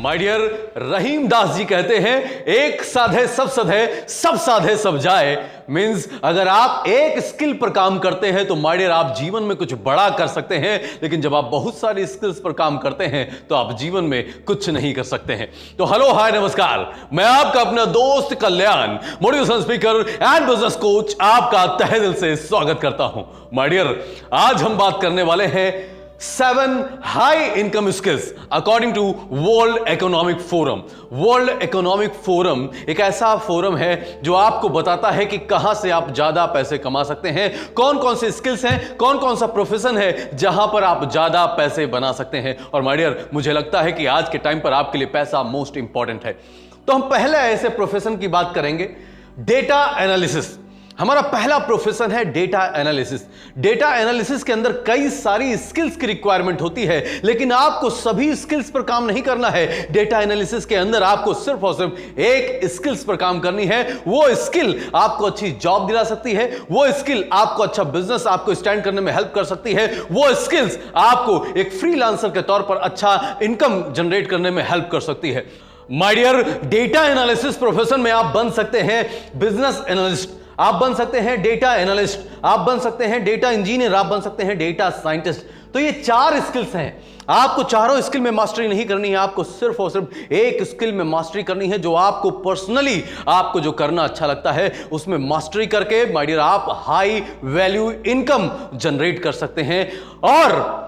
My dear रहीम दास जी कहते हैं एक साधे सब सधे, सब साधे सब जाए। मींस अगर आप एक स्किल पर काम करते हैं तो माय डियर आप जीवन में कुछ बड़ा कर सकते हैं, लेकिन जब आप बहुत सारी स्किल्स पर काम करते हैं तो आप जीवन में कुछ नहीं कर सकते हैं। तो हेलो हाय नमस्कार, मैं आपका अपना दोस्त Kalyan, motivation speaker and business coach, आपका तहे दिल से स्वागत करता हूं। माय डियर आज हम बात करने वाले हैं 7 high income skills according to world economic forum. World economic forum एक ऐसा फोरम है जो आपको बताता है कि कहां से आप ज्यादा पैसे कमा सकते हैं, कौन कौन से स्किल्स हैं, कौन कौन सा प्रोफेशन है जहां पर आप ज्यादा पैसे बना सकते हैं। और माय डियर मुझे लगता है कि आज के टाइम पर आपके लिए पैसा मोस्ट इंपॉर्टेंट है। तो हम पहले ऐसे प्रोफेशन की बात करेंगे, डेटा एनालिसिस। हमारा पहला प्रोफेशन है डेटा एनालिसिस। डेटा एनालिसिस के अंदर कई सारी स्किल्स की रिक्वायरमेंट होती है, लेकिन आपको सभी स्किल्स पर काम नहीं करना है। डेटा एनालिसिस के अंदर आपको सिर्फ और सिर्फ एक स्किल्स पर काम करनी है। वो स्किल आपको अच्छी जॉब दिला सकती है, वो स्किल आपको अच्छा बिजनेस आपको स्टैंड करने में हेल्प कर सकती है, वो स्किल्स आपको एक फ्रीलांसर के तौर पर अच्छा इनकम जनरेट करने में हेल्प कर सकती है। My dear data analysis profession में आप बन सकते हैं बिजनेस एनालिस्ट, आप बन सकते हैं डेटा एनालिस्ट, आप बन सकते हैं डेटा इंजीनियर, आप बन सकते हैं डेटा साइंटिस्ट। तो ये 4 स्किल्स हैं। आपको चारों स्किल में मास्टरी नहीं करनी है, आपको सिर्फ और सिर्फ एक स्किल में मास्टरी करनी है, जो आपको पर्सनली आपको जो करना अच्छा लगता है उसमें मास्टरी करके माय डियर आप हाई वैल्यू इनकम जनरेट कर सकते हैं। और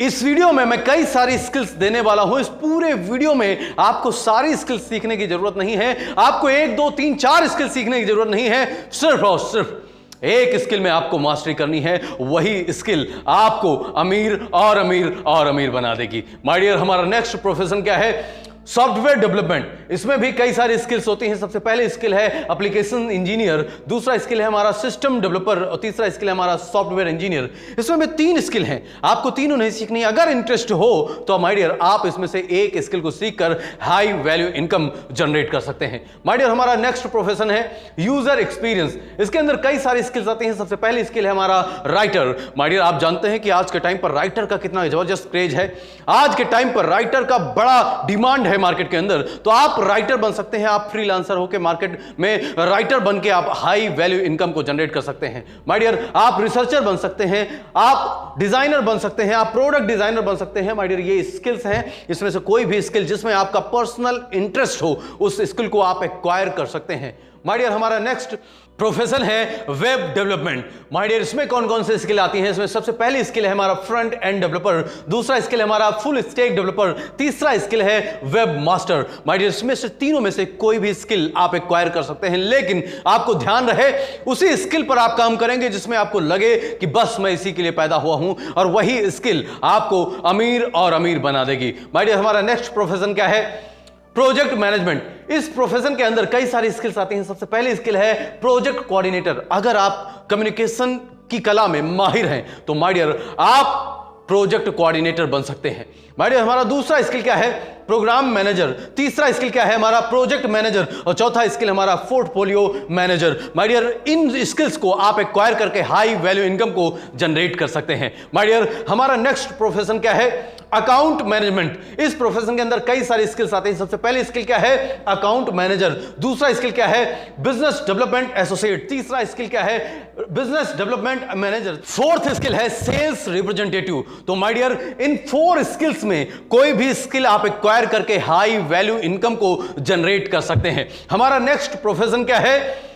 इस वीडियो में मैं कई सारी स्किल्स देने वाला हूं। इस पूरे वीडियो में आपको सारी स्किल्स सीखने की जरूरत नहीं है, आपको 1 2 3 4 स्किल सीखने की जरूरत नहीं है, सिर्फ और सिर्फ एक स्किल में आपको मास्टरी करनी है। वही स्किल आपको अमीर और अमीर और अमीर बना देगी। माय डियर हमारा नेक्स्ट प्रोफेशन क्या है? Software development. इसमें भी कई सारी स्किल्स होती हैं। सबसे पहले स्किल है एप्लीकेशन इंजीनियर, दूसरा स्किल है हमारा सिस्टम डेवलपर और तीसरा स्किल है हमारा सॉफ्टवेयर इंजीनियर। इसमें भी 3 स्किल हैं, आपको तीनों नहीं सीखनी है। अगर इंटरेस्ट हो तो माय डियर आप इसमें से एक स्किल को सीखकर हाई वैल्यू इनकम जनरेट कर सकते हैं। माय डियर हमारा नेक्स्ट प्रोफेशन है यूजर एक्सपीरियंस। इसके अंदर कई सारी स्किल्स आती हैं। सबसे पहली स्किल है हमारा राइटर। माय डियर आप जानते हैं कि आज के टाइम पर राइटर का कितना जबरदस्त क्रेज है। आज के टाइम पर राइटर का बड़ा डिमांड है मार्केट के अंदर। तो आप राइटर बन सकते हैं, आप फ्रीलांसर होकर मार्केट में राइटर बन के आप हाई वैल्यू इनकम को जनरेट कर सकते हैं। माय डियर आप रिसर्चर बन सकते हैं, आप डिजाइनर बन सकते हैं, आप प्रोडक्ट डिजाइनर बन सकते हैं। माय डियर ये स्किल्स हैं, इसमें से कोई भी स्किल जिसमें आपका पर्सनल इंटरेस्ट हो उस स्किल को आप एक्वायर कर सकते हैं। माय डियर हमारा नेक्स्ट प्रोफेशन है वेब डेवलपमेंट। माय डियर इसमें कौन कौन से स्किल आती हैं? इसमें सबसे पहली स्किल है हमारा फ्रंट एंड डेवलपर, दूसरा स्किल है हमारा फुल स्टैक डेवलपर, तीसरा स्किल है वेब मास्टर। माय डियर इसमें से तीनों में से कोई भी स्किल आप एक्वायर कर सकते हैं, लेकिन आपको ध्यान रहे उसी स्किल पर आप काम करेंगे जिसमें आपको लगे कि बस मैं इसी के लिए पैदा हुआ हूं, और वही स्किल आपको अमीर और अमीर बना देगी। माय डियर हमारा नेक्स्ट प्रोफेशन क्या है? Project management. इस प्रोफेशन के अंदर कई सारी स्किल्स आती हैं। सबसे पहली स्किल है प्रोजेक्ट कोऑर्डिनेटर। अगर आप कम्युनिकेशन की कला में माहिर हैं तो माय डियर आप प्रोजेक्ट कोऑर्डिनेटर बन सकते हैं। माय डियर हमारा दूसरा स्किल क्या है? Programme manager. तीसरा स्किल क्या है? हमारा प्रोजेक्ट मैनेजर। और चौथा स्किल हमारा पोर्टफोलियो मैनेजर। माय डियर इन स्किल्स को आप एक्वायर करके हाई वैल्यू इनकम को जनरेट कर सकते हैं। माय डियर हमारा नेक्स्ट प्रोफेशन क्या है? Account management. इस प्रोफेशन के अंदर कई सारी स्किल्स आते हैं। सबसे पहली स्किल क्या है? Account manager. दूसरा स्किल क्या है? Business development associate. तीसरा स्किल क्या है? Business development manager. Fourth skill है सेल्स रिप्रेजेंटेटिव। तो माय डियर इन 4 स्किल्स में कोई भी स्किल आप एक्वायर करके हाई वैल्यू इनकम को जनरेट कर सकते हैं। हमारा नेक्स्ट प्रोफेशन क्या है?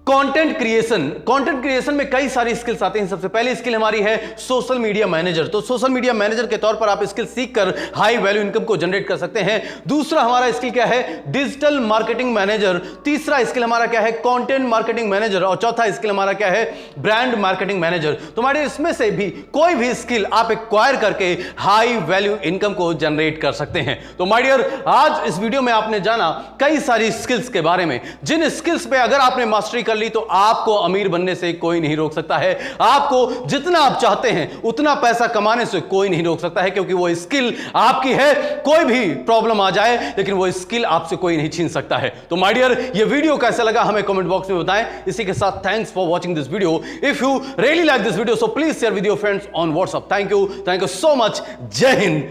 Content creation. कंटेंट क्रिएशन में कई सारी स्किल्स आती हैं। सबसे पहली स्किल हमारी है सोशल मीडिया मैनेजर। तो सोशल मीडिया मैनेजर के तौर पर आप स्किल सीखकर हाई वैल्यू इनकम को जनरेट कर सकते हैं। दूसरा हमारा स्किल क्या है? Digital marketing manager. तीसरा स्किल हमारा क्या है? Content marketing manager. और चौथा स्किल हमारा क्या है? Brand marketing manager. तो हमारे इसमें से भी कोई भी स्किल आप एक्वायर करके हाई वैल्यू इनकम को जनरेट कर सकते हैं। तो माय डियर आज इस वीडियो में आपने जाना कई सारी स्किल्स के बारे में, जिन स्किल्स पे अगर आपने मास्टरी कर ली तो आपको अमीर बनने से कोई नहीं रोक सकता है। आपको जितना आप चाहते हैं उतना पैसा कमाने से कोई नहीं रोक सकता है, क्योंकि वो स्किल आपकी है। कोई भी प्रॉब्लम आ जाए लेकिन वो स्किल आपसे कोई नहीं छीन सकता है। तो माय डियर ये वीडियो कैसा लगा हमें कमेंट बॉक्स में बताएं। इसी के साथ thanks for watching this video. If you really like this video so please share with your friends on WhatsApp. Thank you so much. जय हिंद।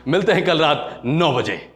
मिलते हैं कल रात 9 बजे।